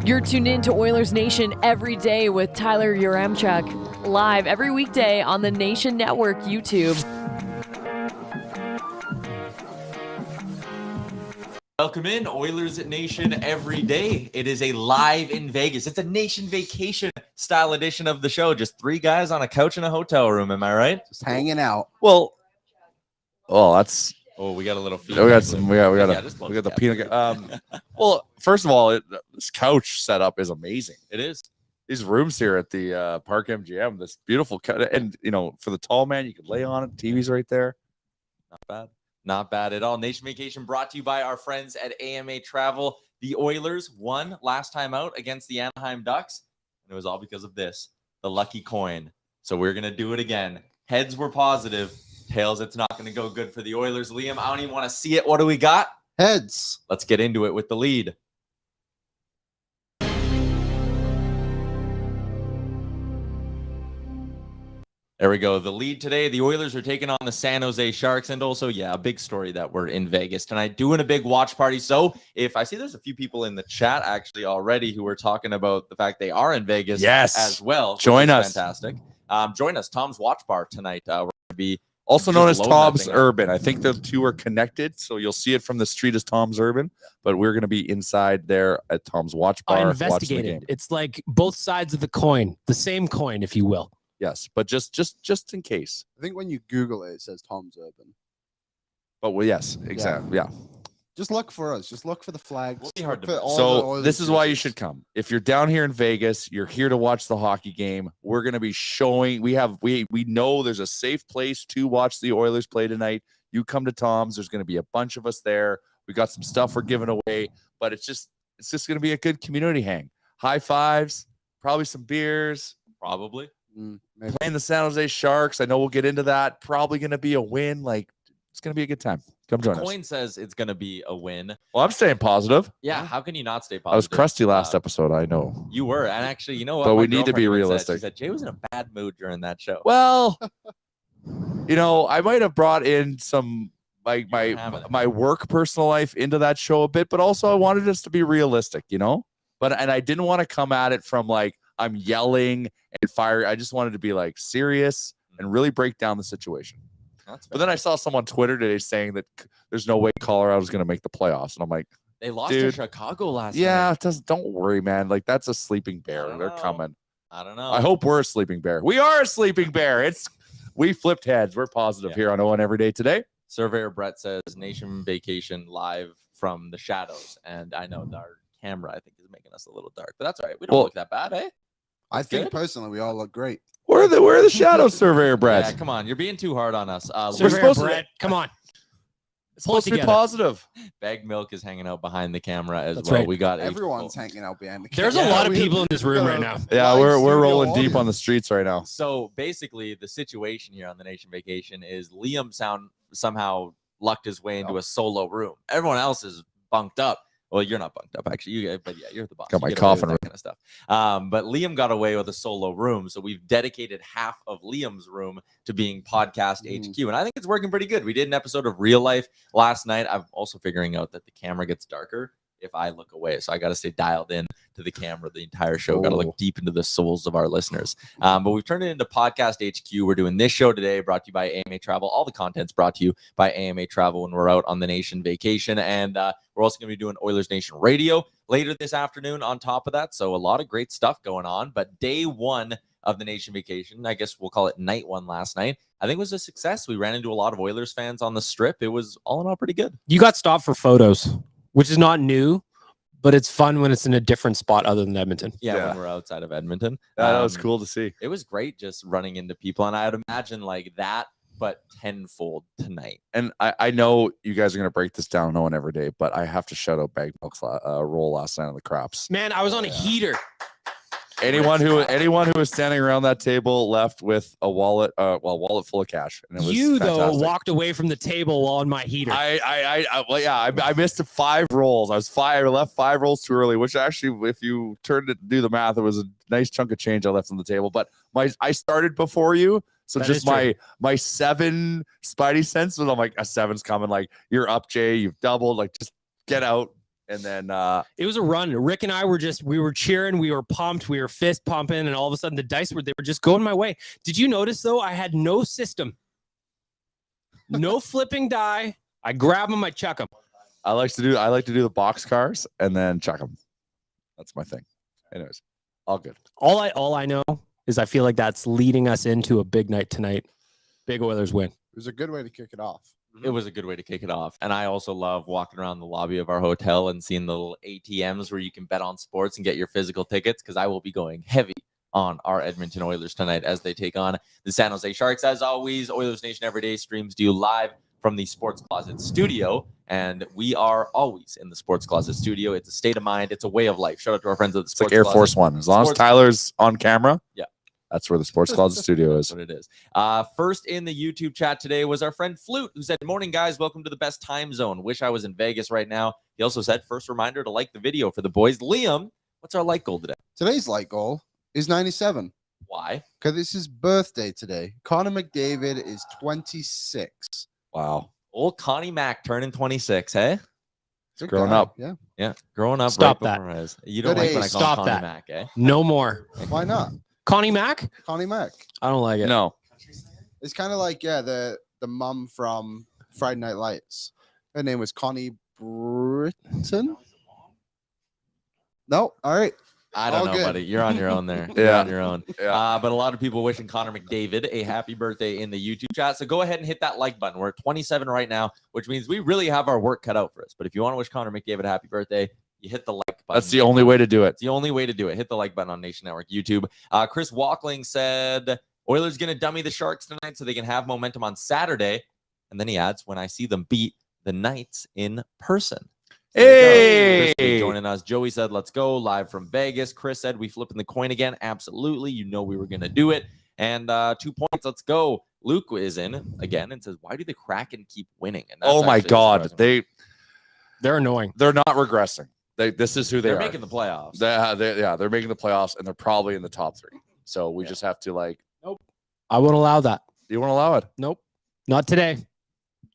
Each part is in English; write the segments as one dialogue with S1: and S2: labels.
S1: You're tuned in to Oilers Nation every day with Tyler Yaremchuk, live every weekday on the Nation Network YouTube.
S2: Welcome in, Oilers Nation Everyday. It is a live in Vegas. It's a Nation Vacation style edition of the show. Just three guys on a couch in a hotel room. Am I right?
S3: Just hanging out.
S4: Well, that's.
S2: Oh, we got a little feedback.
S4: We got some. We got the peanut. Well, first of all, this couch setup is amazing.
S2: It is.
S4: These rooms here at the Park MGM, this beautiful cut, and for the tall man, you could lay on it. TV's right there.
S2: Not bad. Not bad at all. Nation Vacation brought to you by our friends at AMA Travel. The Oilers won last time out against the Anaheim Ducks, and it was all because of this, the lucky coin. So we're going to do it again. Heads were positive. Tails, it's not going to go good for the Oilers. Liam, I don't even want to see it. What do we got?
S3: Heads.
S2: Let's get into it with the lead. There we go. The lead today, the Oilers are taking on the San Jose Sharks. And also, a big story that we're in Vegas tonight doing a big watch party. So if I see there's a few people in the chat actually already who are talking about the fact they are in Vegas as well.
S4: Join us.
S2: Fantastic. Join us. Tom's Watch Bar tonight. We're going to be
S4: also known as Tom's Urban. I think the two are connected. So you'll see it from the street as Tom's Urban. But we're going to be inside there at Tom's Watch Bar.
S5: I investigated. It's like both sides of the coin. The same coin, if you will.
S4: Yes, but just in case.
S3: I think when you Google it, it says Tom's Urban.
S4: But yes, exactly. Yeah.
S3: Just look for us. Just look for the flags.
S2: We'll be hard to
S4: so this is why you should come. If you're down here in Vegas, you're here to watch the hockey game. We're going to be showing. We know there's a safe place to watch the Oilers play tonight. You come to Tom's. There's going to be a bunch of us there. We got some stuff we're giving away, but it's just going to be a good community hang. High fives, probably some beers,
S2: probably.
S4: Playing the San Jose Sharks. I know we'll get into that. Probably going to be a win. It's going to be a good time. Come join us.
S2: Coin says it's going to be a win.
S4: Well, I'm staying positive.
S2: Yeah. How can you not stay positive?
S4: I was crusty last episode. I know.
S2: You were. And actually, you know what?
S4: But we need to be realistic.
S2: She said Jay was in a bad mood during that show.
S4: Well, I might have brought in some my work personal life into that show a bit, but also I wanted us to be realistic, But I didn't want to come at it from I'm yelling and fire. I just wanted to be serious and really break down the situation. But then I saw someone on Twitter today saying that there's no way Colorado's going to make the playoffs. And I'm like,
S2: they lost to Chicago last night.
S4: Yeah, don't worry, man. That's a sleeping bear. They're coming.
S2: I don't know.
S4: I hope we're a sleeping bear. We are a sleeping bear. We flipped heads. We're positive here on ON Everyday today.
S2: Surveyor Brett says Nation Vacation live from the shadows. And I know our camera, I think, is making us a little dark. But that's all right. We don't look that bad, eh?
S3: I think personally we all look great.
S4: Where are the shadows, Surveyor Brett?
S2: Yeah, come on. You're being too hard on us.
S5: We're supposed to come on.
S4: It's supposed to be positive.
S2: Bag Milk is hanging out behind the camera as
S5: That's
S2: well.
S5: right.
S2: We got
S3: everyone's hanging out behind the
S5: camera. There's a lot of people in this room right now.
S4: Yeah, we're rolling deep on the streets right now.
S2: So basically, the situation here on the Nation Vacation is Liam somehow lucked his way into a solo room. Everyone else is bunked up. Well, you're not bunked up, actually. But yeah, you're the boss.
S4: Got my coffin
S2: that kind of stuff. But Liam got away with a solo room, so we've dedicated half of Liam's room to being podcast HQ, and I think it's working pretty good. We did an episode of Real Life last night. I'm also figuring out that the camera gets darker if I look away, so I got to stay dialed in to the camera the entire show. Got to look deep into the souls of our listeners. But we've turned it into Podcast HQ. We're doing this show today, brought to you by AMA Travel. All the content's brought to you by AMA Travel when we're out on the Nation Vacation. And we're also going to be doing Oilers Nation Radio later this afternoon on top of that. So a lot of great stuff going on. But day one of the Nation Vacation, I guess we'll call it night one last night, I think was a success. We ran into a lot of Oilers fans on the strip. It was all in all pretty good.
S5: You got stopped for photos, which is not new, but it's fun when it's in a different spot other than Edmonton.
S2: Yeah. When we're outside of Edmonton.
S4: That was cool to see.
S2: It was great just running into people. And I would imagine that, but tenfold tonight.
S4: And I know you guys are going to break this down no one every day, but I have to shout out Bag Milk's roll last night on the craps.
S5: Man, I was on a heater.
S4: Anyone who was standing around that table left with a wallet, wallet full of cash. And it was
S5: fantastic.
S4: Though
S5: walked away from the table while on my heater.
S4: I missed 5 rolls. I left 5 rolls too early, which actually, if you turned it, do the math, it was a nice chunk of change I left on the table. But I started before you, so that just my 7 spidey sense was, I'm like, a 7's coming. Like, you're up, Jay. You've doubled. Like, just get out. And then
S5: It was a run. Rick and I we were cheering, we were pumped, we were fist pumping, and all of a sudden the dice they were just going my way. Did you notice though? I had no system, no flipping die. I grab them, I chuck them.
S4: I like to do the box cars and then chuck them. That's my thing. Anyways, all good.
S5: All I know is I feel like that's leading us into a big night tonight. Big Oilers win.
S3: It was a good way to kick it off.
S2: It was a good way to kick it off. And I also love walking around the lobby of our hotel and seeing the little ATMs where you can bet on sports and get your physical tickets, because I will be going heavy on our Edmonton Oilers tonight as they take on the San Jose Sharks. As always, Oilers Nation Everyday streams to you live from the Sports Closet studio, and we are always in the Sports Closet studio. It's a state of mind. It's a way of life. Shout out to our friends at the Sports
S4: Air
S2: Closet.
S4: Force One. As long as Tyler's on camera,
S2: yeah,
S4: that's where the Sports Closet studio is.
S2: That's what it is. First in the YouTube chat today was our friend Flute, who said, "Morning, guys. Welcome to the best time zone. Wish I was in Vegas right now." He also said, "First reminder to like the video for the boys." Liam, what's our like goal today?
S3: Today's light goal is 97.
S2: Why?
S3: Because it's his birthday today. Connor McDavid is 26.
S4: Wow.
S2: Old Connie Mack turning 26, hey?
S3: Good
S4: Growing
S3: guy,
S4: up.
S3: Yeah.
S2: Yeah, growing up.
S5: Stop
S2: right
S5: that.
S2: before our eyes. You don't
S3: Good
S2: like when I
S3: age.
S2: call
S5: Stop
S2: Connie
S5: that.
S2: Mack, eh?
S5: No more.
S3: Why not?
S5: Connie Mack?
S3: Connie Mack.
S5: I don't like it.
S4: No.
S3: It's kind of like, the mum from Friday Night Lights. Her name was Connie Britton. No? All right.
S2: I don't
S3: All
S2: know,
S3: good.
S2: buddy. You're on your own there. You're
S4: Yeah.
S2: on your own.
S4: Yeah.
S2: But a lot of people wishing Connor McDavid a happy birthday in the YouTube chat. So go ahead and hit that like button. We're at 27 right now, which means we really have our work cut out for us. But if you want to wish Connor McDavid a happy birthday, you hit the like button.
S4: That's the only way to do it.
S2: It's the only way to do it. Hit the like button on Nation Network YouTube. Chris Walkling said, Oilers going to dummy the Sharks tonight so they can have momentum on Saturday. And then he adds, when I see them beat the Knights in person. So there you go. Chris joining us. Joey said, let's go. Live from Vegas. Chris said, we flipping the coin again. Absolutely. You know we were going to do it. And 2 points. Let's go. Luke is in again and says, why do the Kraken keep winning? And that's
S4: Oh my
S2: actually
S4: God.
S2: surprising.
S5: They're annoying.
S4: They're not regressing. This is who they
S2: They're
S4: are.
S2: making the playoffs.
S4: They're making the playoffs, and they're probably in the top 3. So we
S2: Yeah.
S4: just have to
S5: I won't allow that.
S4: you won't allow it.
S5: Nope. Not today.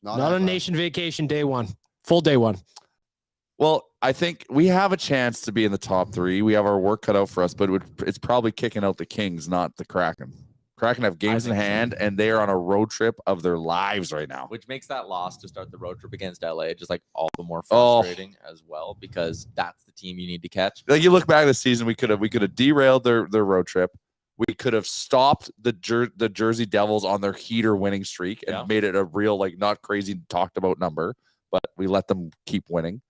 S3: Not
S5: Not
S3: ever.
S5: on nation vacation day one. Full day one.
S4: Well, I think we have a chance to be in the top 3. We have our work cut out for us, but it's probably kicking out the Kings, not the Kraken. Kraken have games in
S2: think so.
S4: hand, and they are on a road trip of their lives right now.
S2: Which makes that loss to start the road trip against LA just like all the more
S4: Oh.
S2: frustrating as well, because that's the team you need to catch.
S4: Like, you look back this season, we could have derailed their road trip. We could have stopped the Jersey Devils on their heater winning streak and
S2: Yeah.
S4: made it a real, like, not crazy talked about number, but we let them keep winning.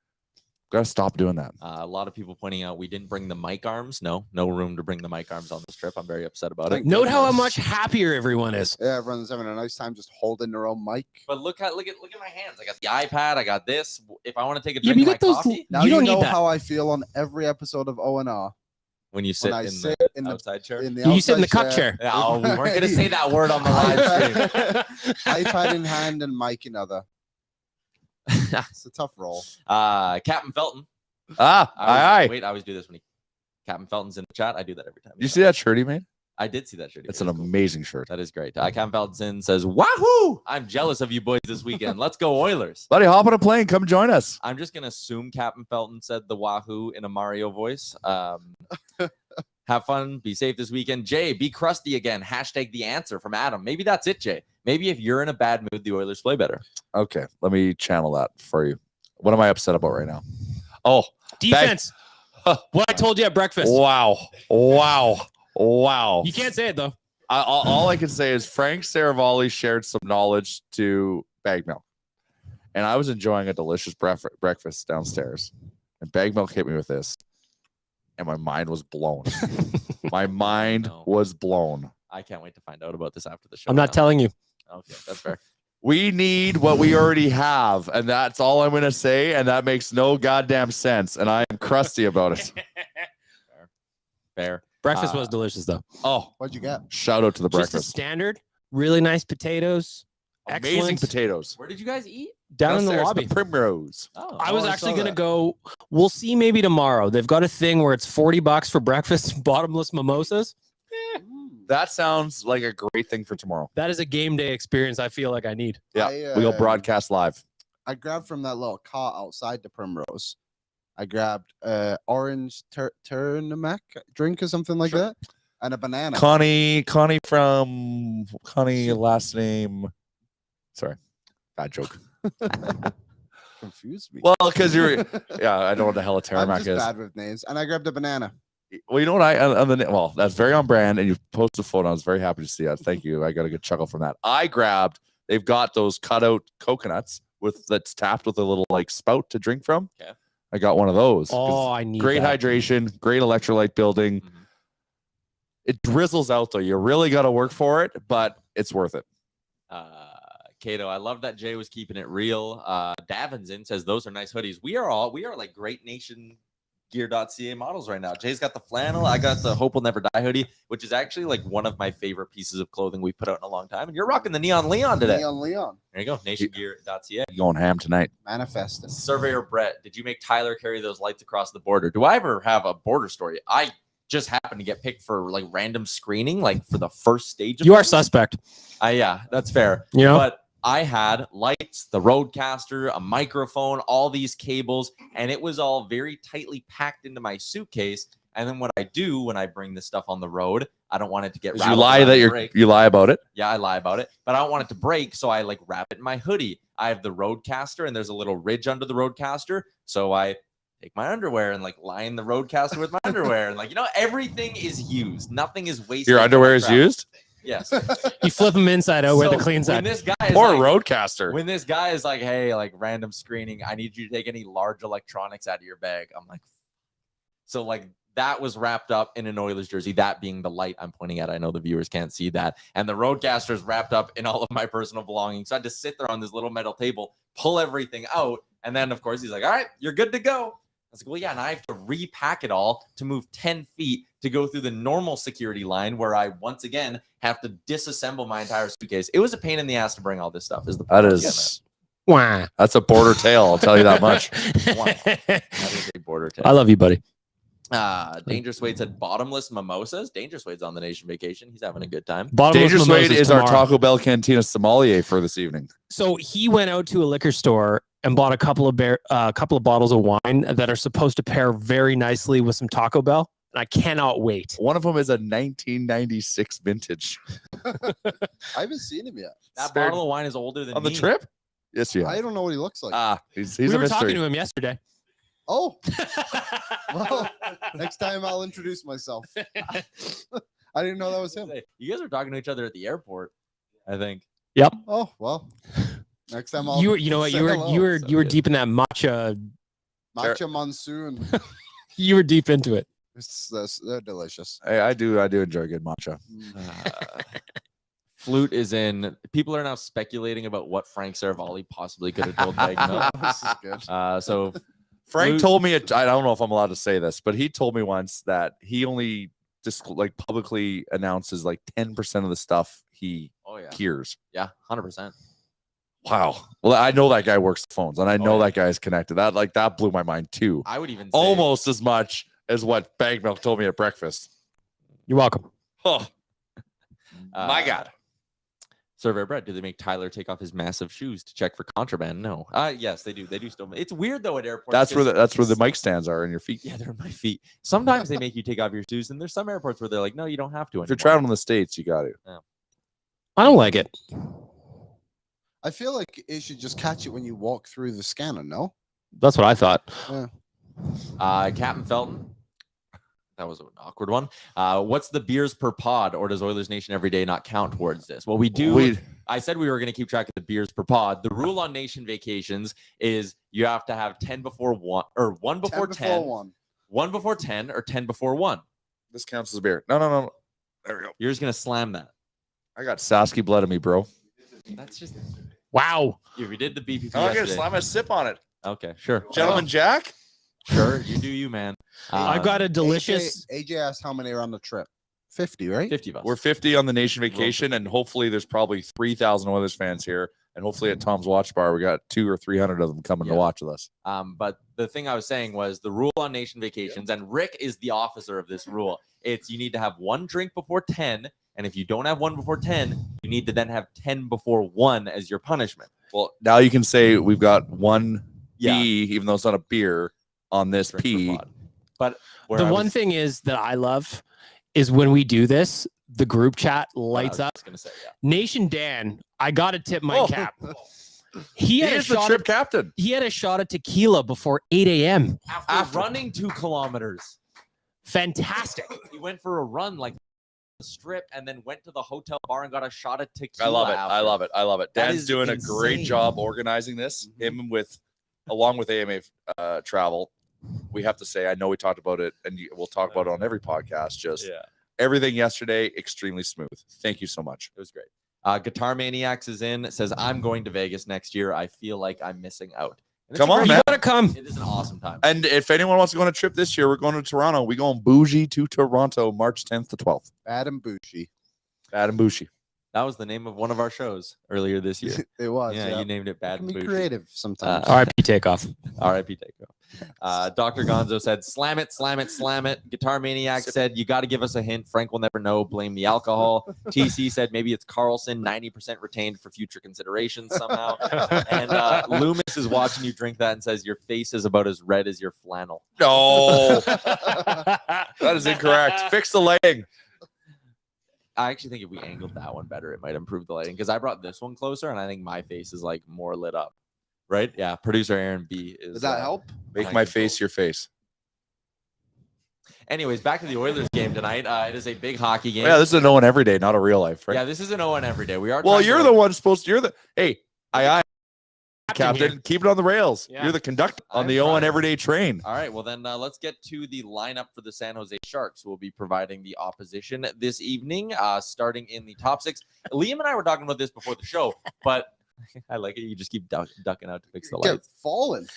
S4: Gotta stop doing that.
S2: A lot of people pointing out we didn't bring the mic arms. No room to bring the mic arms on this trip. I'm very upset about it.
S3: Thank
S5: Note how
S3: goodness.
S5: much happier everyone is.
S3: Yeah, everyone's having a nice time just holding their own mic.
S2: But look at my hands. I got the iPad. I got this. If I want to take a
S5: Yeah,
S2: drink
S5: but you
S2: of
S5: got
S2: my
S5: those.
S2: coffee,
S3: Now
S5: You
S3: you,
S5: don't
S3: know
S5: need that.
S3: how I feel on every episode of O&R.
S2: when you sit
S3: When I
S2: in
S3: sit
S2: the
S3: in the
S2: outside chair.
S3: in the
S5: You sit in the
S3: outside
S5: cup chair.
S2: Yeah, oh, we weren't gonna say that word on the live stream.
S3: iPad in hand and mic in other. It's a tough role.
S2: Captain Felton.
S4: Aye.
S2: Wait, I always do this when Captain Felton's in the chat. I do that every time.
S4: You see that shirt he made?
S2: I did see that shirt.
S4: It's
S2: It
S4: an
S2: is cool.
S4: amazing shirt.
S2: That is great. Captain Felton says, "Wahoo! I'm jealous of you boys this weekend. Let's go Oilers."
S4: Buddy, hop on a plane. Come join us.
S2: I'm just gonna assume Captain Felton said the Wahoo in a Mario voice. Have fun. Be safe this weekend. Jay, be crusty again. Hashtag the answer from Adam. Maybe that's it, Jay. Maybe if you're in a bad mood, the Oilers play better.
S4: Okay, let me channel that for you. What am I upset about right now? Oh,
S5: Defense. What I told you at breakfast.
S4: wow.
S5: You can't say it though.
S4: All I can say is Frank Saravalli shared some knowledge to Bag Milk, and I was enjoying a delicious breakfast downstairs, and Bag Milk hit me with this, and my mind was blown. My mind
S2: No.
S4: was blown.
S2: I can't wait to find out about this after the show.
S5: I'm not
S2: now.
S5: telling you.
S2: Okay, that's fair.
S4: We need what we already have, and that's all I'm going to say, and that makes no goddamn sense, and I am crusty about it.
S2: Fair.
S5: Breakfast was delicious though.
S4: Oh,
S3: What'd you get?
S4: shout out to the
S5: Just a
S4: breakfast.
S5: standard. Really nice potatoes.
S4: Amazing
S5: excellent.
S4: potatoes.
S2: Where did you guys eat?
S5: Down in the
S4: Downstairs,
S5: lobby.
S4: Primrose.
S2: Oh,
S5: I was
S3: I
S5: actually
S3: saw
S5: going to
S3: that.
S5: go. We'll see maybe tomorrow. They've got a thing where it's $40 for breakfast, bottomless mimosas.
S4: That sounds like a great thing for tomorrow.
S5: That is a game day experience I feel like I need.
S4: Yeah,
S3: I,
S4: we'll broadcast live.
S3: I grabbed from that little cart outside the Primrose I grabbed orange turnimac drink or something like that, and a banana.
S4: Connie last name. Sorry, bad joke.
S3: Confused me.
S4: Well, because you're, yeah, I don't know what the hell a
S3: I'm
S4: tarmac
S3: just
S4: is.
S3: bad with names, and I grabbed a banana.
S4: Well, you know what? Well, that's very on brand, and you posted a photo. I was very happy to see that. Thank you. I got a good chuckle from that. They've got those cutout coconuts that's tapped with a little like spout to drink from.
S2: Okay.
S4: I got one of those.
S5: Oh, I need
S4: great
S5: that.
S4: hydration, great electrolyte building.
S2: Mhm.
S4: It drizzles out though. You really got to work for it, but it's worth it.
S2: Cato, I love that Jay was keeping it real. Davin's in says those are nice hoodies. We are like Great Nation Gear.ca models right now. Jay's got the flannel. I got the Hope Will Never Die hoodie, which is actually like one of my favorite pieces of clothing we've put out in a long time. And you're rocking the Neon Leon today.
S3: Neon Leon.
S2: There you go. NationGear.ca.
S4: You going ham tonight?
S3: Manifesting.
S2: Surveyor Brett, did you make Tyler carry those lights across the border? Do I ever have a border story? I just happened to get picked for like random screening, like for the first stage of
S5: You are
S2: things.
S5: suspect.
S2: Yeah, that's fair.
S5: You know?
S2: But I had lights, the Roadcaster, a microphone, all these cables, and it was all very tightly packed into my suitcase. And then what I do when I bring this stuff on the road, I don't want it to get
S4: You lie you lie about it.
S2: Yeah, I lie about it, but I don't want it to break, so I like wrap it in my hoodie. I have the Roadcaster, and there's a little ridge under the Roadcaster, so I take my underwear and like line the Roadcaster with my underwear, and like everything is used. Nothing is wasted.
S4: Your underwear is used?
S2: Yes.
S5: You flip them inside out, wear the
S2: So
S5: clean
S2: when
S5: side.
S2: this guy is
S4: Or a
S2: like,
S4: Roadcaster.
S2: when this guy is like, hey, like random screening, I need you to take any large electronics out of your bag. I'm like, so like that was wrapped up in an Oilers jersey, that being the light I'm pointing at. I know the viewers can't see that. And the Roadcaster is wrapped up in all of my personal belongings. So I had to sit there on this little metal table, pull everything out. And then, of course, he's like, all right, you're good to go. I was like, well, yeah, and I have to repack it all to move 10 feet to go through the normal security line where I, once again, have to disassemble my entire suitcase. It was a pain in the ass to bring all this stuff. Is the point
S4: That
S2: I'm getting at.
S4: is,
S5: Wah.
S4: that's a border tale. I'll tell you that much.
S2: That is a border tale.
S5: I love you, buddy.
S2: Dangerous Wade said bottomless mimosas. Dangerous Wade's on the nation vacation. He's having a good time.
S5: Bottomless
S4: Dangerous Wade
S5: mimosas
S4: is our
S5: tomorrow.
S4: Taco Bell Cantina sommelier for this evening.
S5: So he went out to a liquor store and bought a couple of bottles of wine that are supposed to pair very nicely with some Taco Bell. And I cannot wait.
S4: One of them is a 1996 vintage.
S3: I haven't seen him yet.
S2: That
S4: Spared-
S2: bottle of wine is older than
S4: On the
S2: me.
S4: trip? Yes, you
S3: I
S4: have.
S3: don't know what he looks like.
S4: He's
S5: We
S4: a
S5: were
S4: mystery.
S5: talking to him yesterday.
S3: Oh, well, next time I'll introduce myself. I didn't know that was him.
S2: You guys were talking to each other at the airport, I think.
S3: Oh, well, next time I'll.
S5: You know what?
S3: say
S5: You were
S3: hello.
S5: you were
S2: So
S5: you were
S2: good.
S5: deep in that matcha.
S3: Matcha monsoon.
S5: You were deep into it.
S3: They're delicious.
S4: Hey, I do enjoy good matcha.
S2: Flute is in. People are now speculating about what Frank Saravalli possibly could have told Bagno.
S3: This is good.
S2: So
S4: Frank
S2: Flute-
S4: told me, I don't know if I'm allowed to say this, but he told me once that he only just like publicly announces like 10% of the stuff he
S2: oh yeah,
S4: hears.
S2: yeah, 100%.
S4: Wow. Well, I know that guy works the phones and I know
S2: yeah.
S4: that guy's connected. That blew my mind too.
S2: I would even say,
S4: Almost as much as what Bag Milk told me at breakfast.
S5: You're welcome.
S4: Oh, my
S2: uh,
S4: God.
S2: Surveyor Brett, do they make Tyler take off his massive shoes to check for contraband? No. Yes, they do. They do still. It's weird though at airports.
S4: That's where
S2: 'cause
S4: the mic stands are in your feet.
S2: Yeah, they're in my feet. Sometimes they make you take off your shoes, and there's some airports where they're like, no, you don't have to.
S4: If you're
S2: anymore.
S4: traveling the States, you got to.
S5: I don't like it.
S3: I feel like it should just catch it when you walk through the scanner. No.
S5: That's what I thought.
S2: Captain Felton. That was an awkward one. What's the beers per pod, or does Oilers Nation Everyday not count towards this? Well, we do. I said we were going to keep track of the beers per pod. The rule on Nation vacations is you have to have 10 before 1, or 1 before 10, 1 before 10, or 10 before 1.
S4: This counts as beer. No. There we go.
S2: You're just going to slam that.
S4: I got Sasky blood in me, bro.
S2: That's just.
S5: Wow.
S2: If you did the BPP
S4: I'm going to
S2: yesterday.
S4: slam a sip on it.
S2: Okay, sure.
S4: Gentleman Jack?
S2: Sure, you do you, man.
S5: I got a delicious.
S3: AJ asked how many are on the trip. 50, right?
S2: 50 of us.
S4: We're 50 on the Nation vacation, and hopefully there's probably 3,000 Oilers fans here. And hopefully at Tom's Watch Bar, we got 200 or 300 of them coming to
S2: Yeah.
S4: watch with us.
S2: But the thing I was saying was the rule on Nation vacations, and Rick is the officer of this rule. It's you need to have 1 drink before 10, and if you don't have 1 before 10, you need to then have 10 before 1 as your punishment.
S4: Well, now you can say we've got one
S2: Yeah.
S4: B, even though it's not a beer, on this
S2: Drink
S4: pee.
S2: for pod. But
S5: The one thing is that I love is when we do this, the group chat lights up.
S2: Gonna say, yeah.
S5: Nation Dan, I gotta tip my cap. He
S4: He
S5: had a
S4: is the
S5: shot.
S4: trip captain.
S5: He had a shot of tequila before 8 a.m.
S2: After running 2 kilometers.
S5: Fantastic.
S2: He went for a run like the strip and then went to the hotel bar and got a shot of tequila.
S4: I love it.
S2: after.
S4: I love it. I love it.
S2: That
S4: Dan's
S2: is
S4: doing a
S2: insane.
S4: great job organizing this. Him along with AMA travel. We have to say, I know we talked about it, and we'll talk about it on every podcast. Just everything yesterday, extremely smooth. Thank you so much.
S2: It was great. Guitar Maniacs is in. Says, I'm going to Vegas next year. I feel like I'm missing out. And it's
S4: Come
S2: a
S4: on,
S2: great-
S5: You
S4: man.
S5: gotta come.
S2: It is an awesome time.
S4: And if anyone wants to go on a trip this year, we're going to Toronto. We're going bougie to Toronto, March 10th to 12th.
S3: Adam Bushi.
S4: Bad and bougie.
S2: That was the name of one of our shows earlier this year.
S3: It was.
S2: Yeah,
S3: Yeah,
S2: you named it Bad
S3: can
S2: and
S3: be
S2: Bougie.
S3: creative sometimes.
S5: R.I.P. Takeoff.
S2: R.I.P. Takeoff. Dr. Gonzo said, slam it, slam it, slam it. Guitar Maniac said, you got to give us a hint. Frank will never know. Blame the alcohol. TC said, maybe it's Carlson, 90% retained for future considerations somehow. And Loomis is watching you drink that and says, your face is about as red as your flannel.
S4: No, that is incorrect. Fix the lighting.
S2: I actually think if we angled that one better, it might improve the lighting because I brought this one closer and I think my face is like more lit up. Right? Yeah. Producer Aaron B is.
S3: Does that help?
S4: Make
S2: behind
S4: my
S2: control.
S4: face your face.
S2: Anyways, back to the Oilers game tonight. It is a big hockey game.
S4: Yeah, this is a no one every day, not a real life, right?
S2: Yeah, this is an Owen every day. We are.
S4: Well,
S2: trying to,
S4: you're
S2: like,
S4: the one supposed to. You're the aye, Captain.
S5: here.
S4: Keep it on the rails.
S5: Yeah.
S4: You're the conductor on
S2: I'm
S4: the Owen
S2: trying.
S4: everyday train.
S2: All right, well then let's get to the lineup for the San Jose Sharks, who will be providing the opposition this evening, starting in the top 6. Liam and I were talking about this before the show, but I like it. You just keep ducking out to fix the
S3: Get
S2: lights.
S3: fallen.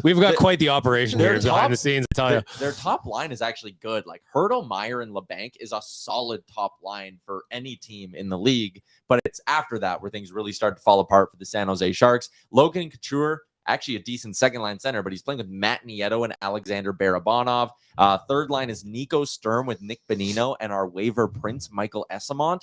S5: We've got quite the operation
S2: they're
S5: here
S2: top-
S5: behind the scenes, I tell you.
S2: Their top line is actually good. Like Hurdle, Meyer, and LeBanc is a solid top line for any team in the league. But it's after that where things really start to fall apart for the San Jose Sharks. Logan Couture, actually a decent second line center, but he's playing with Matt Nieto and Alexander Barabanov. Third line is Nico Sturm with Nick Bonino and our waiver prince, Michael Essamont.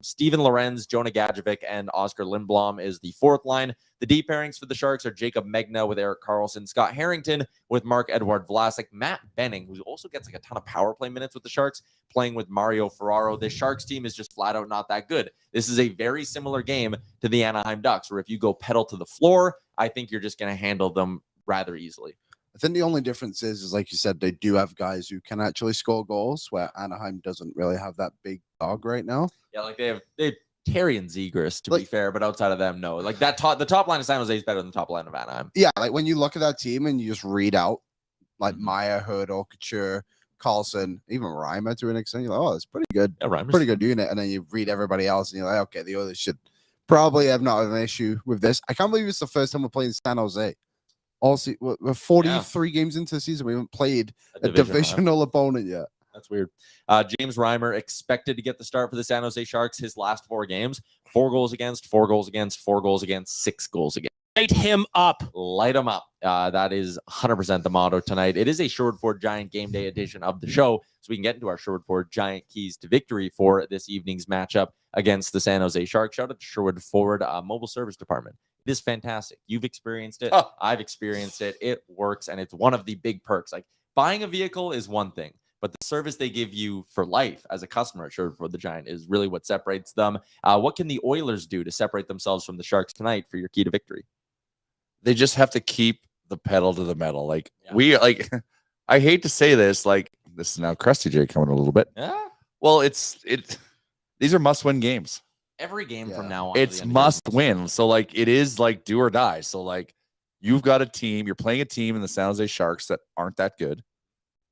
S2: Steven Lorenz, Jonah Gadjevic, and Oscar Lindblom is the fourth line. The deep pairings for the Sharks are Jacob Megna with Eric Carlson, Scott Harrington with Mark Edward Vlasic, Matt Benning, who also gets like a ton of power play minutes with the Sharks, playing with Mario Ferraro. This Sharks team is just flat out not that good. This is a very similar game to the Anaheim Ducks, where if you go pedal to the floor, I think you're just going to handle them rather easily.
S3: I think the only difference is like you said, they do have guys who can actually score goals, where Anaheim doesn't really have that big dog right now.
S2: Yeah, like they have Terry and Zegras, to be
S3: Like-
S2: fair, but outside of them, no. Like the top line of San Jose is better than the top line of Anaheim.
S3: Yeah, like when you look at that team and you just read out like
S2: Mhm.
S3: Meyer, Hurdle, Couture, Carlson, even Reimer to an extent, you're like, oh, it's pretty good.
S2: Yeah, Reimer's
S3: Pretty good unit. And then you read everybody else and you're like, okay, the others should probably have not an issue with this. I can't believe it's the first time we're playing San Jose. Also, we're 43 games into the season. We haven't played a divisional opponent yet.
S2: That's weird. James Reimer expected to get the start for the San Jose Sharks his last 4 games. 4 goals against, 4 goals against, 4 goals against, 6 goals against.
S5: Light him up.
S2: Light them up. That is 100% the motto tonight. It is a Sherwood Ford Giant game day edition of the show, so we can get into our Sherwood Ford Giant keys to victory for this evening's matchup against the San Jose Sharks. Shout out to Sherwood Ford Mobile Service Department. It is fantastic. You've experienced it.
S4: Oh.
S2: I've experienced it. It works, and it's one of the big perks. Like buying a vehicle is one thing, but the service they give you for life as a customer at Sherwood Ford the Giant is really what separates them. What can the Oilers do to separate themselves from the Sharks tonight for your key to victory?
S4: They just have to keep the pedal to the metal. Like
S2: Yeah.
S4: we like, I hate to say this, like this is now Krusty J coming a little bit.
S2: Yeah.
S4: Well, these are must-win games.
S2: Every game from
S3: Yeah.
S2: now on. to the
S4: It's
S2: end of the
S4: must
S2: season.
S4: win. So like it is like do or die. So like you've got a team, you're playing a team in the San Jose Sharks that aren't that good,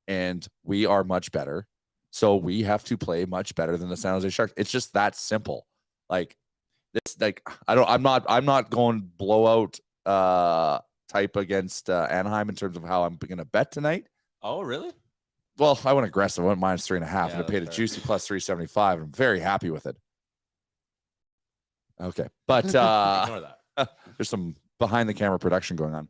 S4: and we are much better. So we have to play much better than the San Jose Sharks. It's just that simple. Like this, like I'm not going blowout type against Anaheim in terms of how I'm gonna bet tonight.
S2: Oh, really?
S4: Well, I went aggressive. I went -3.5
S2: Yeah,
S4: and I paid a
S2: that's
S4: juicy plus 375. I'm very happy with it. Okay. But
S2: Ignore that.
S4: there's some behind the camera production going on.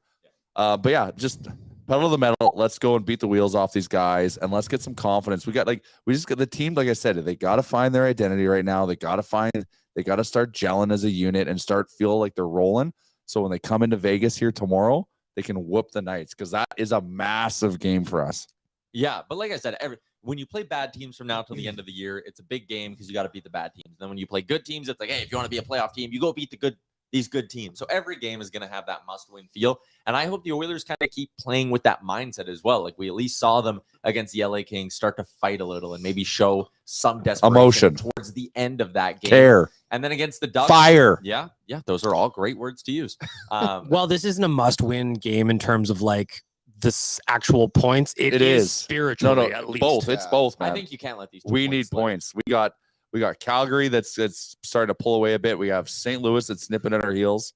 S4: But yeah, just pedal to the metal. Let's go and beat the wheels off these guys and let's get some confidence. We just got the team, like I said, they got to find their identity right now. They got to start gelling as a unit and start feel like they're rolling. So when they come into Vegas here tomorrow, they can whoop the Knights, because that is a massive game for us.
S2: Yeah, but like I said, when you play bad teams from now till the end of the year, it's a big game because you got to beat the bad teams. And then when you play good teams, it's like, hey, if you want to be a playoff team, you go beat these good teams. So every game is going to have that must-win feel. And I hope the Oilers kind of keep playing with that mindset as well. Like we at least saw them against the LA Kings start to fight a little and maybe show some desperation
S4: Emotion
S2: towards the end of that game.
S4: Care.
S2: And then against the Ducks,
S4: Fire.
S2: Yeah, those are all great words to use.
S5: Well, this isn't a must-win game in terms of like this actual points. It is spiritually at least.
S4: Both. It's both, man.
S2: I think you can't let these.
S4: We need
S2: slip.
S4: points. We got Calgary that's starting to pull away a bit. We have St. Louis that's nipping at our heels.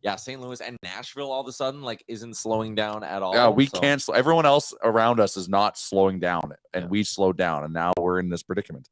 S2: Yeah, St. Louis and Nashville all of a sudden like isn't slowing down at all.
S4: Yeah, we can't. Everyone else around us is not slowing down, and we slowed down, and now we're in this predicament.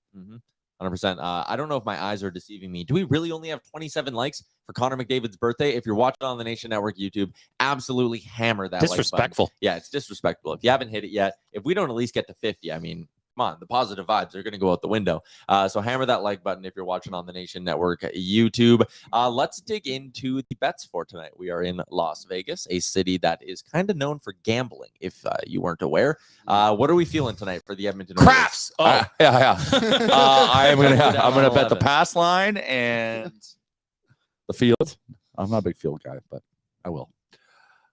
S2: 100%. I don't know if my eyes are deceiving me. Do we really only have 27 likes for Connor McDavid's birthday? If you're watching on the Nation Network YouTube, absolutely hammer that
S5: Disrespectful.
S2: like button. Yeah, it's disrespectful. If you haven't hit it yet, if we don't at least get to 50, I mean, come on, the positive vibes are going to go out the window. So hammer that like button if you're watching on the Nation Network YouTube. Let's dig into the bets for tonight. We are in Las Vegas, a city that is kind of known for gambling, if you weren't aware. What are we feeling tonight for the Edmonton Oilers?
S5: Craps.
S4: Yeah. I'm gonna bet the pass line and the field. I'm not a big field guy, but I will.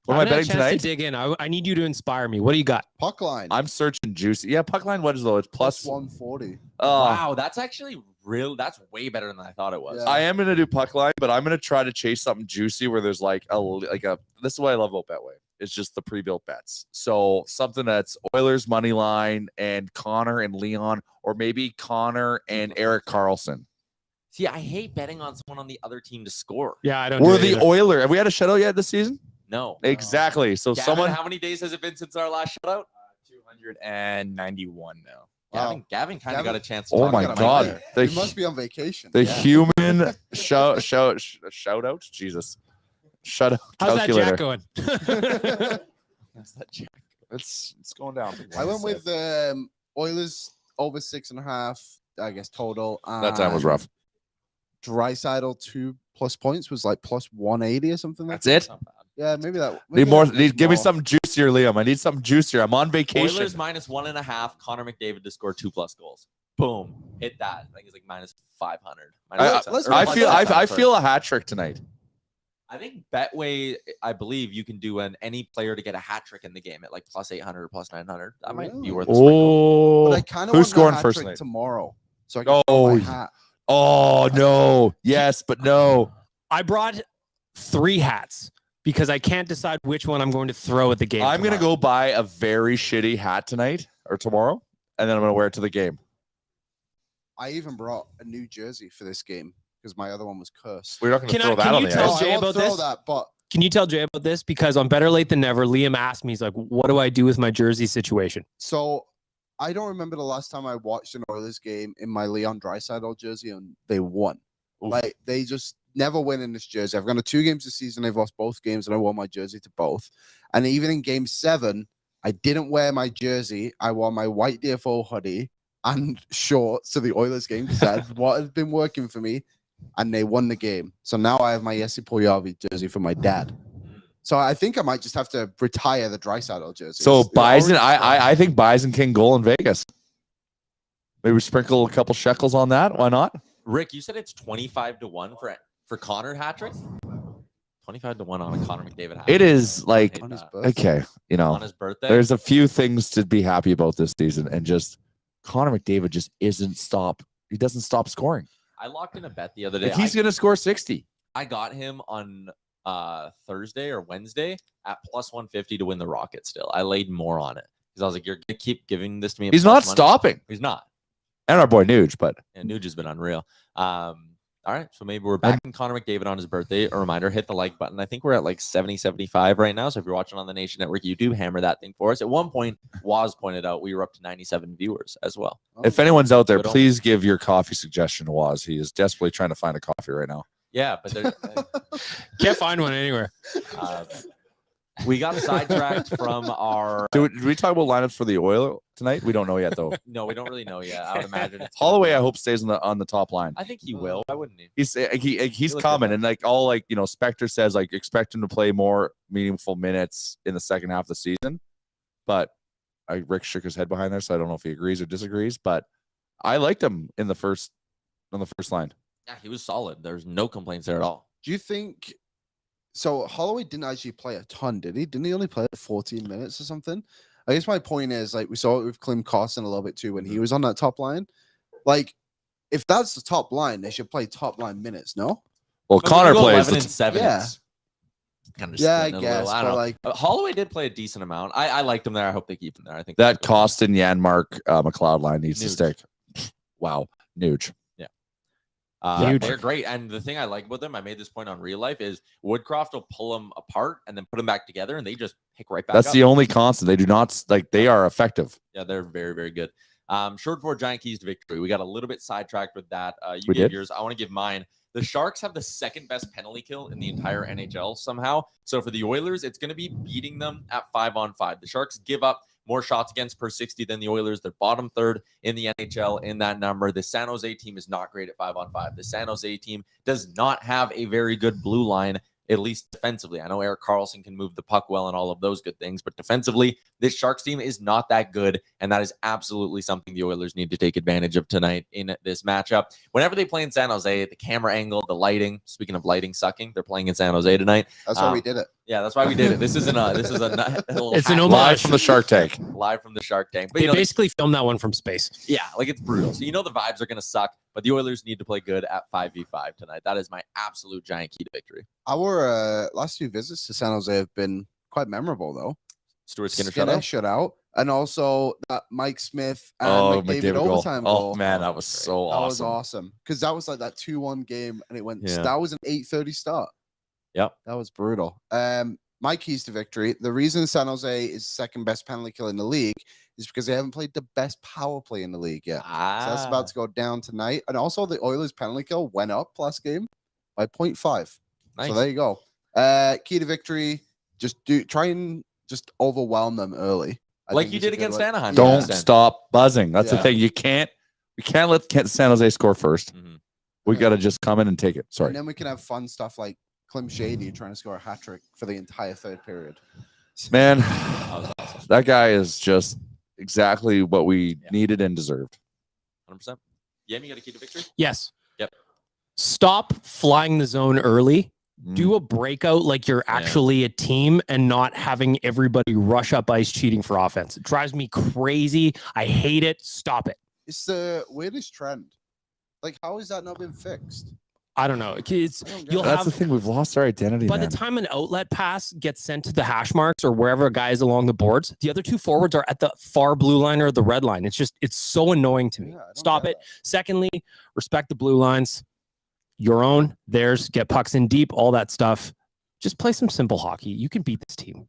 S4: What am I betting tonight?
S5: To dig in. I need you to inspire me. What do you got?
S3: Puck line.
S4: I'm searching juicy. Yeah, puck line. What is though? It's plus
S3: 140.
S2: Wow, that's actually real. That's way better than I thought it was.
S3: Yeah.
S4: I am gonna do puck line, but I'm gonna try to chase something juicy where there's like a. This is what I love about Betway. It's just the pre-built bets. So something that's Oilers money line and Connor and Leon, or maybe Connor and Erik Karlsson.
S2: See, I hate betting on someone on the other team to score.
S5: Yeah, I don't.
S4: We're the Oiler. Have we had a shutout yet this season?
S2: No.
S4: Exactly. So
S2: Gavin, how many days has it been since our last shutout?
S6: 291 now.
S3: Wow.
S2: Gavin kind of got a chance to
S4: Oh
S2: talk
S4: my
S2: about
S4: God.
S2: it.
S3: You must be on vacation.
S4: The human shout out. Jesus. Shut up.
S5: How's that
S4: Calculator.
S5: Jack going?
S2: That's that Jack.
S4: It's going down.
S3: I went with Oilers over 6.5, I guess, total.
S4: That time was rough.
S3: Draisaitl 2+ points was like plus 180 or something.
S4: That's it.
S3: Yeah, maybe that.
S4: Need more. Give me something juicier, Liam. I need something juicier. I'm on vacation.
S2: Oilers minus 1.5. Connor McDavid to score 2+ goals. Boom. Hit that. I think it's like minus 500.
S4: I feel a hat trick tonight.
S2: I think Betway, I believe you can do any player to get a hat trick in the game at like plus 800 or plus 900. That might be worth a sprinkle.
S3: But I kind of
S4: Who's
S3: want
S4: scoring
S3: hat
S4: first
S3: trick
S4: tonight?
S3: tomorrow, so I can throw my hat.
S4: Oh no! Yes, but no.
S5: I brought 3 hats because I can't decide which one I'm going to throw at the game.
S4: I'm going to
S5: tomorrow.
S4: go buy a very shitty hat tonight or tomorrow, and then I'm going to wear it to the game.
S3: I even brought a new jersey for this game because my other one was cursed.
S4: We're not going to
S5: Can
S4: throw that on
S5: you
S4: the
S5: tell
S4: ice.
S5: Jay
S3: I won't
S5: about
S3: throw
S5: this?
S3: that, but
S5: Can you tell Jay about this? Because on Better Late Than Never, Liam asked me, he's like, what do I do with my jersey situation?
S3: so I don't remember the last time I watched an Oilers game in my Leon Draisaitl jersey and they won. Like they just never win in this jersey. I've gone to 2 games this season. They've lost both games, and I wore my jersey to both. And even in Game 7, I didn't wear my jersey. I wore my white DFO hoodie and shorts to the Oilers game because that's what has been working for me. And they won the game. So now I have my Jesse Puljujarvi jersey for my dad. So I think I might just have to retire the Draisaitl jersey.
S4: So
S3: It's
S4: Bison,
S3: orange.
S4: I think Bison can goal in Vegas. Maybe sprinkle a couple shekels on that. Why not?
S2: Rick, you said it's 25 to 1 for Connor hat trick? 25 to 1 on a Connor McDavid hat trick.
S4: It is like
S3: On his birthday.
S4: okay, you know,
S2: on his birthday.
S4: there's a few things to be happy about this season, and just Connor McDavid just isn't stop. He doesn't stop scoring.
S2: I locked in a bet the other day.
S4: Like he's gonna score 60.
S2: I got him on Thursday or Wednesday at plus 150 to win the Rocket still. I laid more on it because I was like, you're going to keep giving this to me. at
S4: He's
S2: plus
S4: not
S2: money?
S4: stopping.
S2: He's not.
S4: And our boy Nuge, but
S2: And Nuge has been unreal. All right, so maybe we're back in Connor McDavid on his birthday. A reminder, hit the like button. I think we're at like 70, 75 right now. So if you're watching on the Nation Network YouTube, hammer that thing for us. At one point, Waz pointed out we were up to 97 viewers as well.
S4: if anyone's out there,
S2: Good on-
S4: please give your coffee suggestion to Waz. He is desperately trying to find a coffee right now.
S2: Yeah, but there,
S5: Can't find one anywhere.
S2: We got sidetracked from our.
S4: Did we talk about lineups for the Oilers tonight? We don't know yet, though.
S2: No, we don't really know yet. I would imagine it's
S4: Holloway, I hope, stays on the top line.
S2: I think he will. Why wouldn't he?
S4: He's
S2: looked
S4: coming,
S2: good.
S4: and like all like Spectre says, like expect him to play more meaningful minutes in the second half of the season. But Rick shook his head behind there, so I don't know if he agrees or disagrees. But I liked him on the first line.
S2: Yeah, he was solid. There's no complaints there at all.
S3: Do you think so? Holloway didn't actually play a ton, did he? Didn't he only play 14 minutes or something? I guess my point is, like, we saw it with Klim Kostin a little bit too when he was on that top line. Like, if that's the top line, they should play top line minutes, no?
S4: Well, Connor plays
S2: 11 and 7.
S3: Yeah.
S2: Kind of
S3: Yeah, I
S2: splitting it a
S3: guess.
S2: little. I
S3: But
S2: don't know.
S3: like,
S2: Holloway did play a decent amount. I liked him there. I hope they keep him there. I think
S4: that Kostin, Janmark, McLeod line needs to
S2: Nuge.
S4: stick. Wow, Nuge.
S2: They're great. And the thing I like about them, I made this point on Real Life, is Woodcroft will pull them apart and then put them back together, and they just pick right back
S4: That's
S2: up.
S4: the only constant. They do not they are effective.
S2: Yeah, they're very, very good. Short for giant keys to victory. We got a little bit sidetracked with that. You
S4: We
S2: gave
S4: did?
S2: yours. I want to give mine. The Sharks have the second best penalty kill in the entire NHL somehow. So for the Oilers, it's going to be beating them at 5-on-5. The Sharks give up more shots against per 60 than the Oilers. They're bottom third in the NHL in that number. The San Jose team is not great at 5-on-5. The San Jose team does not have a very good blue line, at least defensively. I know Erik Karlsson can move the puck well and all of those good things, but defensively, this Sharks team is not that good, and that is absolutely something the Oilers need to take advantage of tonight in this matchup. Whenever they play in San Jose, the camera angle, the lighting, speaking of lighting sucking, they're playing in San Jose tonight.
S3: that's why we did it.
S2: Yeah, that's why we did it. This is a little
S5: It's an
S2: hack-
S5: homage.
S4: Live from the Shark Tank.
S2: live from the Shark Tank. But
S5: They
S2: you know,
S5: basically filmed that one from space.
S2: yeah, like it's brutal. So you know the vibes are going to suck, but the Oilers need to play good at 5v5 tonight. That is my absolute giant key to victory.
S3: Our last few visits to San Jose have been quite memorable, though.
S2: Stuart Skinner
S3: Skinner
S2: shutout.
S3: shutout, and also that Mike Smith and McDavid
S4: goal.
S3: overtime goal.
S4: Oh man, that was so
S3: That was
S4: awesome.
S3: awesome because that was like that 2-1 game, and it went.
S2: Yeah.
S3: That was an 8:30 start.
S2: Yep.
S3: That was brutal. My keys to victory. The reason San Jose is second best penalty kill in the league is because they haven't played the best power play in the league yet. So that's about to go down tonight. And also the Oilers penalty kill went up last game by 0.5.
S2: Nice.
S3: So there you go. Key to victory. Just try and just overwhelm them early. I
S2: Like
S3: think
S2: you
S3: is a
S2: did
S3: good
S2: against
S3: way.
S2: Anaheim.
S4: Don't
S2: Yeah.
S4: stop buzzing. That's the
S3: Yeah.
S4: thing. We can't let San Jose score first.
S2: Mhm.
S4: We got to just come in and take it.
S3: And
S4: Sorry.
S3: then we can have fun stuff like Klim Shady trying to score a hat trick for the entire third period.
S4: Man,
S2: was awesome.
S4: that guy is just exactly what we
S2: Yeah.
S4: needed and deserved.
S2: 100%. Yeah, you got a key to victory?
S5: Yes.
S2: Yep.
S5: Stop flying the zone early.
S4: Mm.
S5: Do a breakout like you're actually a team and not having everybody rush up ice cheating for offense. It drives me crazy. I hate it. Stop it.
S3: It's the weirdest trend. Like, how has that not been fixed?
S5: I don't know. It's
S3: I don't get
S5: you'll
S3: it.
S4: That's the
S5: have
S4: thing. We've lost our identity,
S5: by
S4: man.
S5: the time an outlet pass gets sent to the hash marks or wherever a guy is along the boards, the other two forwards are at the far blue line or the red line. It's so annoying to me.
S3: Yeah, I don't
S5: Stop
S3: get
S5: it. Secondly, respect the blue lines. Your own, theirs, get pucks in deep, all that stuff. Just play some simple hockey. You can beat this team.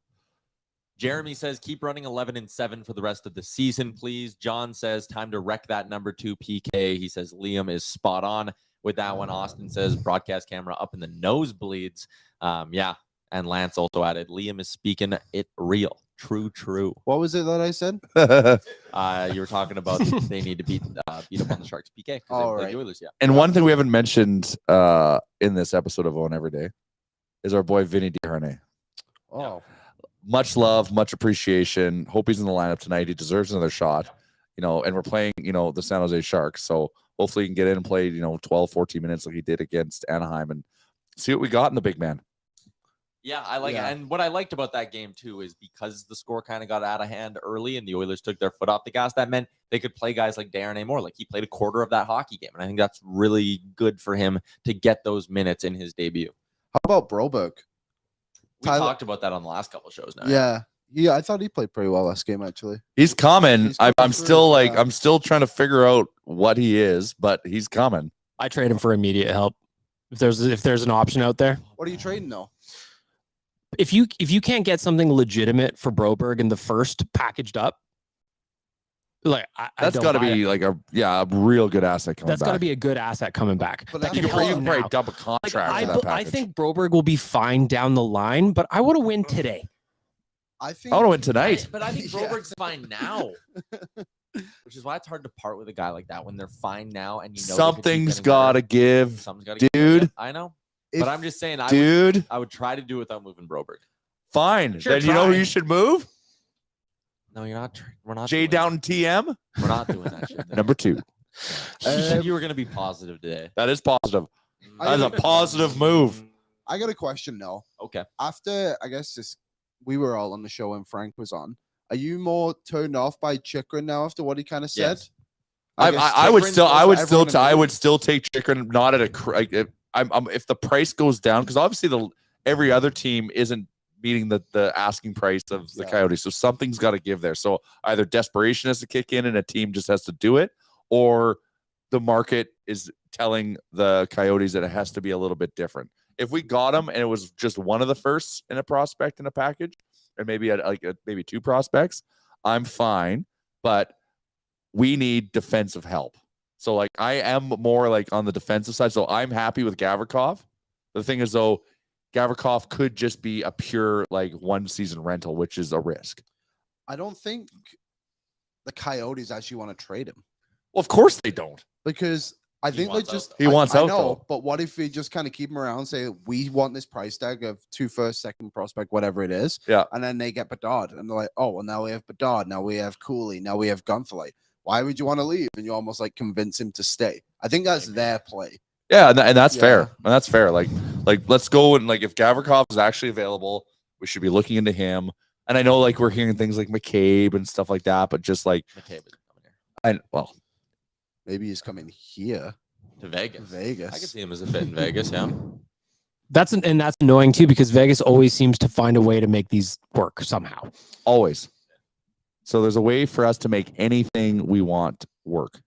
S2: Jeremy says, keep running 11 and 7 for the rest of the season, please. John says, time to wreck that number 2 PK. He says, Liam is spot on with that one. Austin says, broadcast camera up in the nosebleeds. Yeah. And Lance also added, Liam is speaking it real. True.
S3: What was it that I said?
S2: You were talking about they need to beat up on the Sharks PK. 'cause they
S3: All
S2: played
S3: right.
S2: the Oilers, yeah.
S4: And one thing we haven't mentioned in this episode of Own Everyday is our boy Vinny DeHarnay.
S3: Oh,
S4: Much love, much appreciation. Hope he's in the lineup tonight. He deserves another shot. And we're playing, the San Jose Sharks. So hopefully he can get in and play, 12, 14 minutes like he did against Anaheim and see what we got in the big man.
S2: Yeah, I like it. And what I liked about that game, too, is because the score kind of got out of hand early and the Oilers took their foot off the gas, that meant they could play guys like Darnay more. Like, he played a quarter of that hockey game. And I think that's really good for him to get those minutes in his debut.
S3: how about Broberg?
S2: We
S3: Tyler-
S2: talked about that on the last couple of shows now.
S3: Yeah, I thought he played pretty well last game, actually.
S4: He's coming.
S3: He's
S4: I'm
S3: coming
S4: still
S3: through,
S4: like,
S3: yeah.
S4: I'm still trying to figure out what he is, but he's coming.
S5: I trade him for immediate help. If there's an option out there.
S3: What are you trading, though?
S5: If you can't get something legitimate for Broberg in the first packaged up, like
S4: That's got to be like a real good asset coming
S5: that's
S4: back.
S5: got to be a good asset coming back.
S3: But
S5: That
S3: that
S5: can
S3: could
S5: help
S4: You
S5: now.
S4: probably dump a
S5: Like,
S4: contract for that
S5: I
S4: package.
S5: think Broberg will be fine down the line, but I want to win today.
S3: I think.
S4: I want to win tonight.
S2: But I think
S3: Yeah.
S2: Broberg's fine now. Which is why it's hard to part with a guy like that when they're fine now and you know
S4: Something's got to give,
S2: Something's got to
S4: dude.
S2: give. I know. But I'm just saying,
S4: Dude,
S2: I would try to do it without moving Broberg.
S4: fine.
S5: Sure,
S4: Then you know who
S5: try.
S4: you should move?
S2: No, you're not. We're not.
S4: Jay
S2: doing
S4: Downton TM,
S2: that. We're not doing that shit.
S4: number 2.
S2: You said you were going to be positive today.
S4: That is positive.
S3: I
S4: That's a
S3: think-
S4: positive move.
S3: I got a question now.
S2: Okay.
S3: After I guess we were all on the show and Frank was on. Are you more turned off by Chikrin now after what he kind of said?
S2: Yes.
S4: I would still take Chikrin, not at a. If the price goes down, because obviously every other team isn't meeting the asking price of the Coyotes, so something's got to give there. So either desperation has to kick in and a team just has to do it, or the market is telling the Coyotes that it has to be a little bit different. If we got him and it was just one of the firsts in a prospect in a package, or maybe maybe 2 prospects, I'm fine. But we need defensive help. So like I am more like on the defensive side. So I'm happy with Gavrikov. The thing is though, Gavrikov could just be a pure like 1 season rental, which is a risk.
S3: I don't think the Coyotes actually want to trade him
S4: Well, of course they don't.
S3: because I think they
S2: wants
S3: just
S2: out,
S4: He wants out,
S3: I know,
S4: though.
S3: but what if we just kind of keep him around, say we want this price tag of 2 first, second prospect, whatever it is,
S4: Yeah.
S3: and then they get Bedard, and they're like, oh well, now we have Bedard, now we have Cooley, now we have Gunther. Why would you want to leave? And you almost like convince him to stay. I think that's their play.
S4: Yeah, and that's
S3: Yeah.
S4: fair. And that's fair. Like let's go and like if Gavrikov is actually available, we should be looking into him. And I know like we're hearing things like McCabe and stuff like that, but just like
S2: McCabe is coming here
S4: and well,
S3: Maybe he's coming here,
S2: to Vegas.
S3: Vegas.
S2: I can see him as a fit in Vegas. Yeah.
S5: That's annoying too because Vegas always seems to find a way to make these work somehow.
S4: always. So there's a way for us to make anything we want work.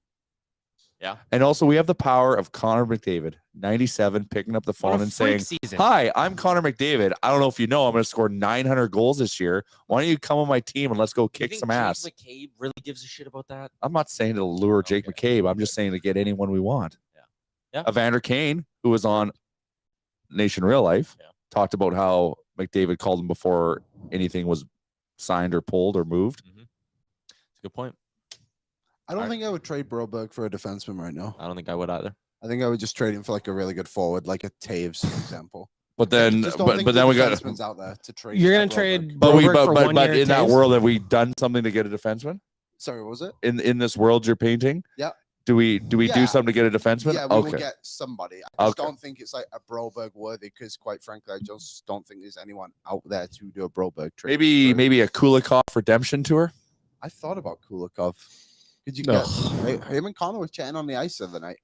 S2: Yeah.
S4: And also we have the power of Connor McDavid, 97, picking up the
S5: What
S4: phone
S5: a
S4: and
S5: freak
S4: saying,
S5: season.
S4: "Hi, I'm Connor McDavid. I don't know if you know, I'm going to score 900 goals this year. Why don't you come on my team and let's go
S2: You
S4: kick
S2: think
S4: some
S2: Jake
S4: ass?"
S2: McCabe really gives a shit about that?
S4: I'm not saying to lure Jake
S2: Okay.
S4: McCabe. I'm just saying to get anyone we want.
S2: Yeah.
S4: Evander Kane, who was on Nation Real Life,
S2: Yeah.
S4: talked about how McDavid called him before anything was signed or pulled or moved.
S2: That's a good point.
S3: I don't think I would trade Broberg for a defenseman right now.
S2: I don't think I would either.
S3: I think I would just trade him for like a really good forward, like a Taves, for example.
S4: But then,
S3: Just don't
S4: but
S3: think
S4: then
S3: the
S4: we got.
S3: defenseman's out there to trade.
S5: You're gonna
S3: Broberg.
S5: trade
S4: But we,
S5: Broberg
S4: but
S5: for
S4: but,
S5: 1
S4: but
S5: year
S4: in that
S5: Taves?
S4: world, have we done something to get a defenseman?
S3: Sorry, what was it?
S4: In this world you're painting?
S3: Yeah.
S4: Do we do
S3: Yeah.
S4: something to get a defenseman?
S3: Yeah, we will
S4: okay.
S3: get somebody. I just
S4: Okay.
S3: don't think it's like a Broberg worthy because, quite frankly, I just don't think there's anyone out there to do a Broberg trade.
S4: Maybe a Kulikov redemption tour.
S3: I thought about Kulikov. Could you
S5: No.
S3: get him and Connor were chatting on the ice the other night?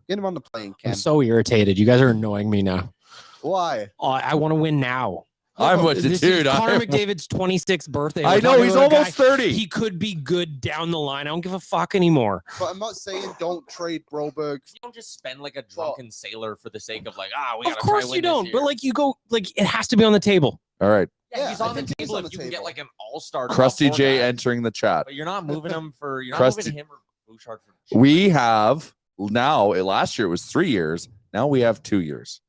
S3: Get him on the plane, Ken.
S5: I'm so irritated. You guys are annoying me now.
S3: Why?
S5: Oh, I want to win now.
S4: I'm with the
S5: This
S4: dude.
S5: is Connor
S4: I'm-
S5: McDavid's 26th birthday.
S4: I
S5: We're
S4: know
S5: talking
S4: he's
S5: about a
S4: almost
S5: guy,
S4: 30.
S5: He could be good down the line. I don't give a fuck anymore.
S3: But I'm not saying don't trade Broberg.
S2: You don't just spend like a drunken sailor for the sake of like, we
S5: Of
S2: gotta
S5: course
S2: try
S5: you
S2: win this
S5: don't. But
S2: year.
S5: like you go, like it has to be on the table.
S4: All right.
S2: Yeah,
S3: Yeah,
S2: he's
S3: I
S2: on the
S3: think he's
S2: table
S3: on
S2: if
S3: the
S2: you can get
S3: table.
S2: like an all-star.
S4: Krusty
S2: top
S4: J
S2: four guy,
S4: entering the chat.
S2: but you're not moving him for
S4: Krusty-
S2: moving him or Bouchard for.
S4: We have now, last year it was 3 years. Now we have 2 years.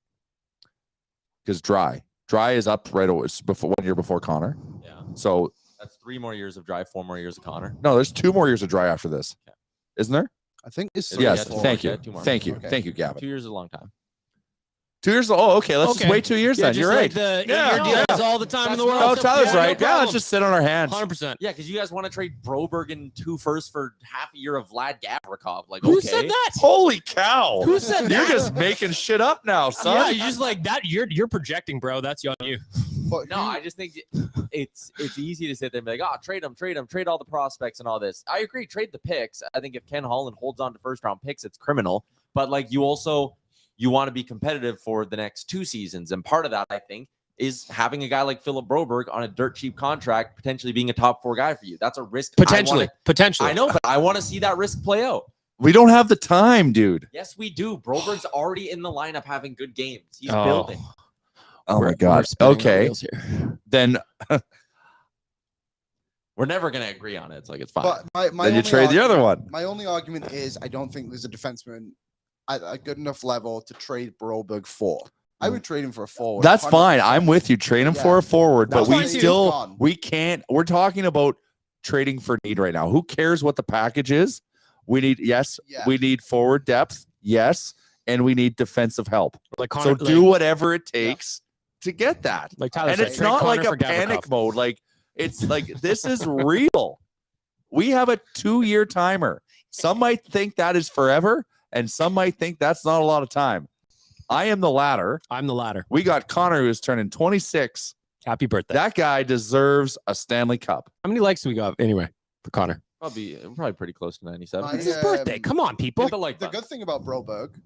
S4: Because Dry is up right away before 1 year before Connor.
S2: Yeah,
S4: So
S2: that's 3 more years of Drive, 4 more years of Connor.
S4: no, there's 2 more years of Dry after this.
S2: Okay.
S4: Isn't there?
S3: I think it's
S2: Yeah,
S4: Yes.
S2: two more.
S4: Thank
S2: Yeah,
S4: you.
S2: 2 more.
S4: Thank you.
S3: Okay.
S4: Thank you, Gavin.
S2: 2 years is a long time.
S4: 2 years. Oh, okay. Let's just
S5: Okay.
S4: wait 2 years then.
S5: just
S4: You're
S5: like
S4: right.
S5: the
S4: Yeah,
S5: 8-year deal
S4: yeah.
S5: is all the time in the
S2: That's
S5: world.
S4: No,
S2: also-
S4: Tyler's
S2: yeah,
S4: right.
S2: no
S4: Yeah, let's just sit on our hands.
S5: 100%.
S2: Yeah, because you guys want to trade Broberg and 2 firsts for half a year of Vlad Gavrikov. Like,
S5: Who
S2: okay.
S5: said that?
S4: Holy cow.
S5: Who said
S4: You're
S5: that?
S4: just making shit up now, son.
S5: Yeah, you just like that. You're projecting, bro. That's on you.
S3: But
S2: No, I just think it's easy to sit there and be like, trade him, trade all the prospects and all this. I agree, trade the picks. I think if Ken Holland holds on to first round picks, it's criminal. But like you want to be competitive for the next 2 seasons, and part of that I think is having a guy like Philip Broberg on a dirt cheap contract, potentially being a top 4 guy for you. That's a risk.
S5: Potentially.
S2: I know, but I want to see that risk play out.
S4: We don't have the time, dude.
S2: Yes, we do. Broberg's already in the lineup having good games. He's
S5: Oh.
S2: building.
S4: Oh my
S5: We're
S4: God.
S5: spinning our
S4: Okay.
S5: wheels here.
S4: Then
S2: We're never going to agree on it. It's like, it's fine.
S3: but my
S4: then you
S3: only
S4: trade the other one.
S3: My only argument is I don't think there's a defenseman at a good enough level to trade Broberg for. I would trade him for a forward.
S4: That's fine.
S3: 100%.
S4: I'm with you. Trade him for a forward, but
S5: That's
S4: we
S5: fine too.
S4: still
S3: Gone.
S4: we can't. We're talking about trading for need right now. Who cares what the package is? We need
S3: Yeah.
S4: we need forward depth, yes, and we need defensive help.
S5: Like
S4: So
S5: Connor,
S4: do whatever it takes to get that.
S5: like Tyler
S4: And
S5: said,
S4: it's
S5: trade
S4: not
S5: Connor
S4: like
S5: for
S4: a panic
S5: Gavrikov.
S4: mode. Like it's like this is real. We have a 2-year timer. Some might think that is forever, and some might think that's not a lot of time. I am the latter.
S5: I'm the latter.
S4: We got Connor, who's turning 26.
S5: Happy birthday.
S4: That guy deserves a Stanley Cup.
S5: How many likes do we got anyway for Connor?
S2: Probably pretty close to 97.
S5: It's his birthday. Come on, people.
S2: Hit the like
S3: The
S2: button.
S3: good thing about Broberg,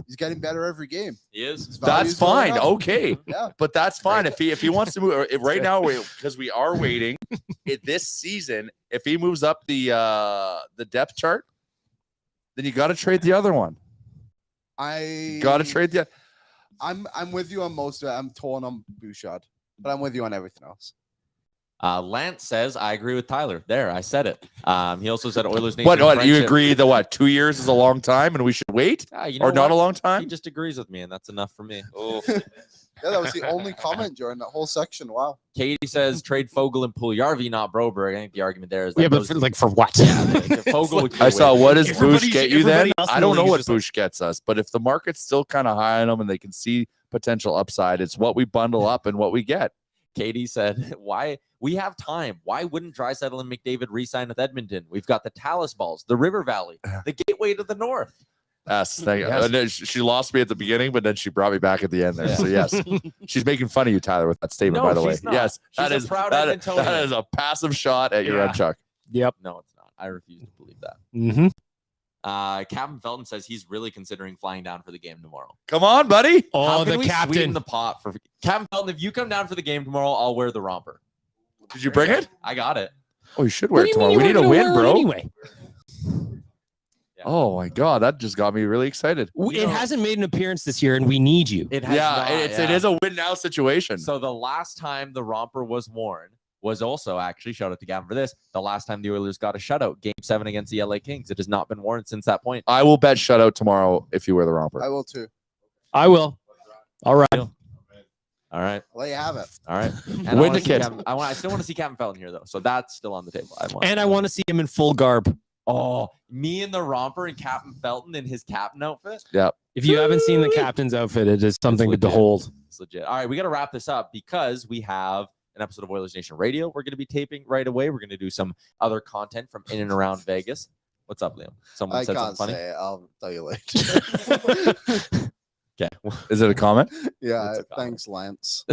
S3: he's getting better every game.
S2: He is.
S3: His
S4: That's
S3: value's going
S4: fine.
S3: up.
S4: Okay.
S3: Yeah.
S4: But that's fine. If he wants to move right now, because we are waiting this season, if he moves up the depth chart, then you got to trade the other one.
S3: I
S4: Got to trade the.
S3: I'm with you on most of it. I'm torn on Bouchard, but I'm with you on everything else.
S2: Lance says, I agree with Tyler. There, I said it. He also said Oilers Nation.
S4: What you
S2: friendship.
S4: agree that 2 years is a long time and we should wait,
S2: You know
S4: or not
S2: what?
S4: a long
S2: He
S4: time?
S2: just agrees with me, and that's enough for me. Oh.
S3: Yeah, that was the only comment during that whole section. Wow.
S2: Katie says trade Fogle and Puljujarvi, not Broberg. I think the argument there is that
S5: Yeah, but
S2: those-
S5: for what?
S2: Fogle would
S4: I saw. What does
S5: Everybody-
S4: Boosh get you then?
S5: everybody else in
S4: I
S5: the
S4: don't know
S5: league is
S4: what
S5: just like-
S4: Boosh gets us, but if the market's still kind of high on them and they can see potential upside, it's what we bundle up and what we get.
S2: Katie said, why we have time. Why wouldn't Draisaitl and McDavid re-sign with Edmonton? We've got the Talus Balls, the River Valley, the gateway to the north.
S4: Yes, thank you.
S2: Yes.
S4: And then she lost me at the beginning, but then she brought me back at the end there.
S2: Yeah.
S4: So yes, she's making fun of you, Tyler, with that statement.
S2: No,
S4: by the way,
S2: she's not.
S4: yes,
S2: She's a proud Edmontonian.
S4: that is a passive shot at
S5: Yeah.
S4: Yaremchuk.
S5: Yep.
S2: No, it's not. I refuse to believe that.
S5: Mm-hmm.
S2: Captain Felton says he's really considering flying down for the game tomorrow.
S4: Come on, buddy.
S2: How
S5: Oh,
S2: can
S5: the
S2: we
S5: captain.
S2: sweeten the pot for Captain Felton? If you come down for the game tomorrow, I'll wear the romper.
S4: Did you bring it?
S2: I got it.
S4: Oh, you should
S5: What
S4: wear
S5: do
S4: it
S5: you
S4: tomorrow.
S5: mean
S4: We
S5: you
S4: need a
S5: were gonna
S4: win,
S5: wear it
S4: bro.
S5: Anyway,
S4: Oh my god, that just got me really excited.
S5: it hasn't made an appearance this year, and we need you.
S2: It has
S4: Yeah,
S2: not,
S4: it is a win now situation.
S2: So the last time the romper was worn was also actually, shout out to Gavin for this, the last time the Oilers got a shutout, Game 7 against the LA Kings. It has not been worn since that point.
S4: I will bet shutout tomorrow if you wear the romper.
S3: I will too.
S5: I will. All right.
S2: All right.
S3: Let you have it.
S2: All right. And
S4: Win
S2: I wanna
S4: the
S2: see
S4: kid.
S2: I still want to see Captain Felton here, though. So that's still on the table.
S5: And I want to see him in full garb.
S2: Oh, me in the romper and Captain Felton in his captain outfit?
S5: If you haven't seen the captain's outfit, it is something to
S2: legit.
S5: behold.
S2: It's legit. All right, we got to wrap this up because we have an episode of Oilers Nation Radio we're going to be taping right away. We're going to do some other content from in and around Vegas. What's up, Liam? Someone
S3: I
S2: said
S3: can't
S2: something funny?
S3: say it. I'll tell you later.
S2: Okay.
S4: Is it a comment?
S3: Yeah,
S2: It's a comment.
S3: thanks, Lance.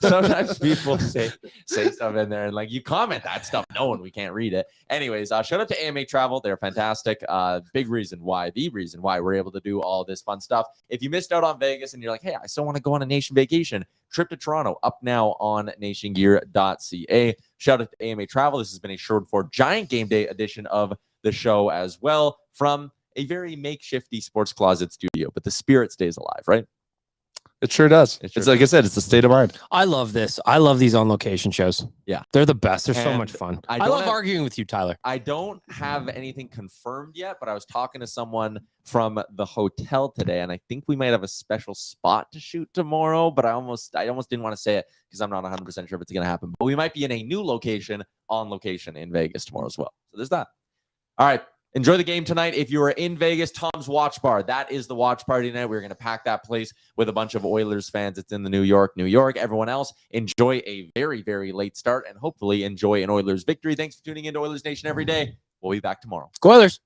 S2: Sometimes people say stuff in there and like you comment that stuff knowing we can't read it. Anyways, shout out to AMA Travel. They're fantastic. The reason why we're able to do all this fun stuff. If you missed out on Vegas and you're like, hey, I still want to go on a nation vacation, trip to Toronto up now on nationgear.ca. Shout out to AMA Travel. This has been a Sherwood Ford Giant Game Day edition of the show as well from a very makeshifty sports closet studio, but the spirit stays alive, right?
S4: It sure does.
S2: It sure
S4: It's like I said, it's a state of mind.
S5: I love this. I love these on location shows.
S2: Yeah.
S5: They're the best. They're so
S2: And
S5: much fun.
S2: I
S5: I
S2: don't
S5: love
S2: have-
S5: arguing with you, Tyler.
S2: I don't have anything confirmed yet, but I was talking to someone from the hotel today, and I think we might have a special spot to shoot tomorrow, but I almost didn't want to say it because I'm not 100% sure if it's going to happen. But we might be in a new location on location in Vegas tomorrow as well. So there's that. All right. Enjoy the game tonight. If you are in Vegas, Tom's Watch Bar. That is the watch party tonight. We're going to pack that place with a bunch of Oilers fans. It's in the New York. Everyone else, enjoy a very, very late start and hopefully enjoy an Oilers victory. Thanks for tuning in to Oilers Nation every day. We'll be back tomorrow.
S5: Go Oilers.